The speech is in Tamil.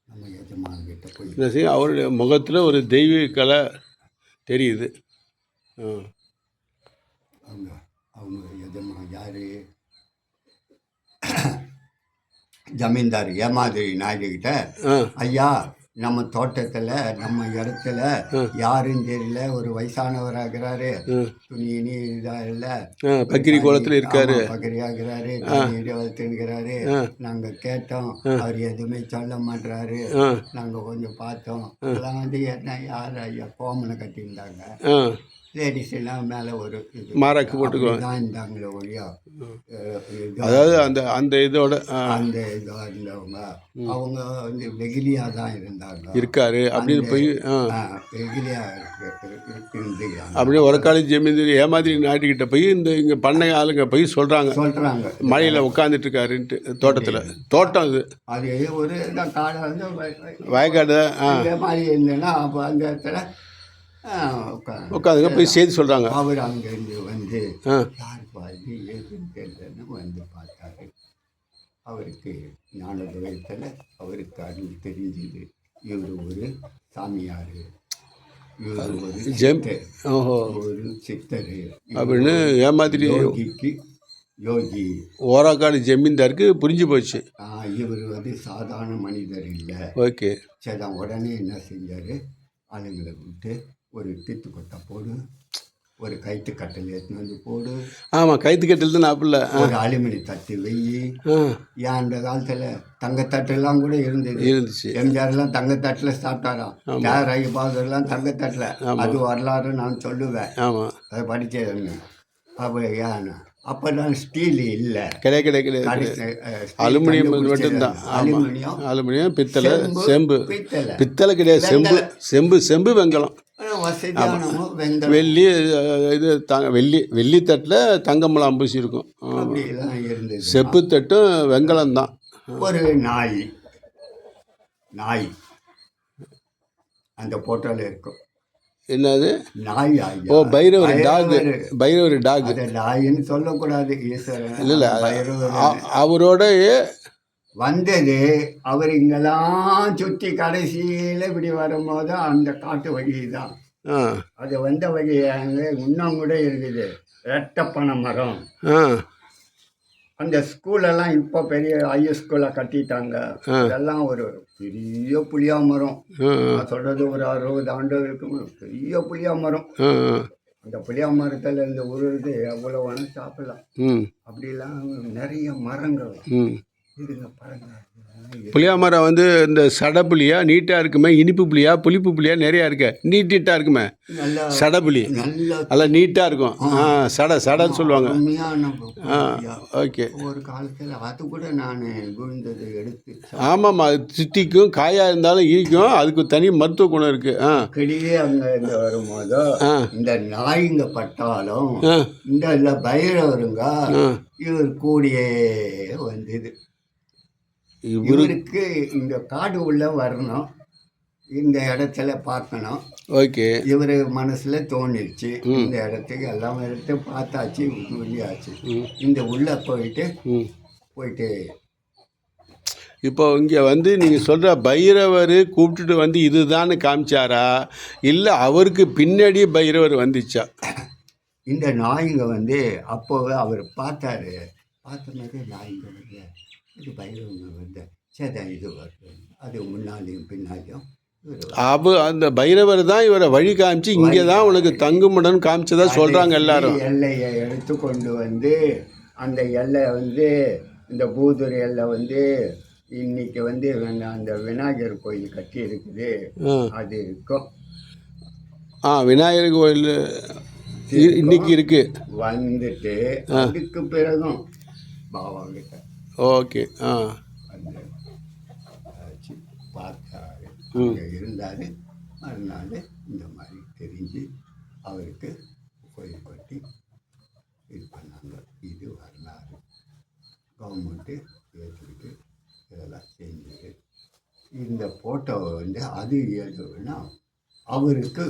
நம்ம எஜமான்கிட்ட போய் அவருடைய முகத்தில் ஒரு தெய்வீக கலை தெரியுது. அவங்க அவங்க எஜமான் யார்? ஜமீன்தார் ஏமாதிரி நாயுடுகிட்ட, ஐயா நம்ம தோட்டத்தில் நம்ம இடத்துல யாருன்னு தெரியல, ஒரு வயசானவராகிறாரு, துணி இதாக இல்லை, பக்கிரி கோலத்தில் இருக்காரு, பக்கிரியாகிறாரு, வளர்த்துக்கிறாரு. நாங்கள் கேட்டோம், அவர் எதுவுமே சொல்ல மாட்டாரு. நாங்கள் கொஞ்சம் பார்த்தோம். அதெல்லாம் வந்து என்ன யார் ஐயா கோமனை கட்டியிருந்தாங்க. லேடிஸ் எல்லாம் மேலே ஒரு மாராக்கு போட்டுக்குவாங்க தான் இருந்தாங்களே ஒழியா. அதாவது அந்த அந்த இதோட அந்த இதாக இருந்தவங்க அவங்க வந்து வெகுலியாக தான் இருக்காரு அப்படின்னு போய் வெகுலியாக அப்படியே ஒரக்காலி ஜமீன்தார் ஏமாதிரி நாட்டுக்கிட்ட போய் இந்த இங்கே பண்ணை ஆளுங்க போய் சொல்கிறாங்க மழையில் உட்காந்துட்டு இருக்காருன்ட்டு தோட்டத்தில். தோட்டம் அது ஒரு காடை வந்து வயக்காடு மாதிரி இருந்தேன்னா அப்போ அந்த இடத்துல உட்காந்துங்க போய் செய்தி சொல்கிறாங்க. அவர் அங்கேருந்து வந்து யார் பாதி ஏதுன்னு தெரியலன்னு வந்து பார்த்தாரு. அவருக்கு ஞானோதயத்தில் அவருக்கு அருள் தெரிஞ்சுது. இவர் ஒரு சாமியார், இவர் ஒரு சித்தர் அப்படின்னு ஏமாதிரி யோகி ஓராக்காடு ஜமீன்தாருக்கு புரிஞ்சு போச்சு. இவர் வந்து சாதாரண மனிதர் இல்லை. ஓகே சரி, உடனே என்ன செஞ்சார், ஆளுங்களை விட்டு ஒரு தீத்து கொட்டை போடு, ஒரு கைத்து கட்டல் எடுத்துன்னு வந்து போடு. ஆமாம், கைத்து கட்டல் தான் நாப்பில்ல. ஒரு அலுமினி தட்டு வெயி. ஏன் அந்த காலத்தில் தங்கத்தட்டெல்லாம் கூட இருந்துச்சு. எம்ஜிஆர்லாம் தங்கத்தட்டில் சாப்பிட்டாராம். தியாகராஜ பாகர்லாம் தங்கத்தட்டில். அது வரலாறு நான் சொல்லுவேன். ஆமாம், அதை படித்தேன்னு. அப்போ ஏன் அப்போதான் ஸ்டீல் இல்லை, கிடையாது. அலுமினியம் மட்டும்தான். அலுமினியம், பித்தளை, செம்பு. பித்தளை கிடையாது, செம்பு வெங்கலம், வெள்ளி. இது வெள்ளி தட்டில் தங்கமலாம் பூசி இருக்கும். செப்பு தட்டும் வெங்கலம் தான். ஒரு நாய் அந்த போட்டோவில் இருக்கும். என்னது நாய்? ஓ, பைரவர் டாக். பைரவர் டாக் நாயின்னு சொல்லக்கூடாது. இல்லை, அவரோட வந்தது. அவர் இங்கெல்லாம் சுற்றி கடைசியில் இப்படி வரும்போது அந்த காட்டு வழி தான். அது வந்த வழி இன்னும் கூட இருக்குது. ரெட்டப்பனை மரம். அந்த ஸ்கூலெல்லாம் இப்போ பெரிய ஹையர் ஸ்கூலாக கட்டிட்டாங்க. அதெல்லாம் ஒரு பெரிய புளியா மரம். நான் சொல்கிறது ஒரு 60 ஆண்டு இருக்கும். பெரிய புளியா மரம். அந்த புளியா மரத்தில் இந்த உருது எவ்வளோ வேணும் சாப்பிடலாம். அப்படிலாம் நிறைய மரங்கள் இதுங்க பாருங்க. புளியா மரம் வந்து இந்த சடப்புளியா நீட்டாக இருக்குமே, இனிப்பு புளியா புளிப்பு புளியா நிறையா இருக்கு. நீட்டாக இருக்குமே சடப்புளி, நல்லா நீட்டாக இருக்கும். சடன்னு சொல்லுவாங்க. ஓகே, ஒரு காலத்தில் அது கூட நான் விழுந்தது எடுத்து. ஆமாம்மா, சித்திக்கும் காயாக இருந்தாலும் ஈக்கும். அதுக்கு தனி மருத்துவ குணம் இருக்குது. கிளியே அங்கே இருந்து வரும்போதோ இந்த நாய்ங்க பட்டாலும் இந்த பைரவருங்க இவர் கூடியே வந்தது. இவருக்கு இந்த காடு உள்ள வரணும், இந்த இடத்துல பார்க்கணும். ஓகே, இவர் மனசில் தோணிடுச்சு. இந்த இடத்துக்கு எல்லாம் எடுத்து பார்த்தாச்சு, வெளியாச்சு. இந்த உள்ளே போயிட்டு இப்போ இங்கே வந்து நீங்கள் சொல்கிற பைரவர் கூப்பிட்டுட்டு வந்து இதுதான்னு காமிச்சாரா, இல்லை அவருக்கு பின்னாடி பைரவர் வந்துச்சா? இந்த நாய்ங்க வந்து அப்போவே அவர் பார்த்தாரு. பார்த்தோன்னே நாய்ங்க வந்து இது பைரவங்க வந்து சேதா இது வருது. அது முன்னாலேயும் பின்னாலேயும் அந்த பைரவர் தான் இவரை வழி காமிச்சு இங்கே தான் உனக்கு தங்குமுடன் காமிச்சதா சொல்கிறாங்க எல்லாரும். எல்லையை எடுத்து கொண்டு வந்து அந்த எல்லை வந்து இந்த பூதுரை எல்லை வந்து இன்னைக்கு வந்து அந்த விநாயகர் கோயில் கட்டி இருக்குது. அது இருக்கும். விநாயகர் கோயில் இன்னைக்கு இருக்கு. வந்துட்டு அதுக்கு பிறகும் பாவாங்கிட்ட ஓகே பார்த்தாரு. இருந்தார். மறுநாள் இந்த மாதிரி தெரிஞ்சு அவருக்கு கோயில் கட்டி இது பண்ணாங்க. இது வரலாறு. கவர்மெண்ட்டு ஏற்றுக்கிட்டு இதெல்லாம் செஞ்சது. இந்த ஃபோட்டோவை வந்து அது எழுதுனா அவருக்கு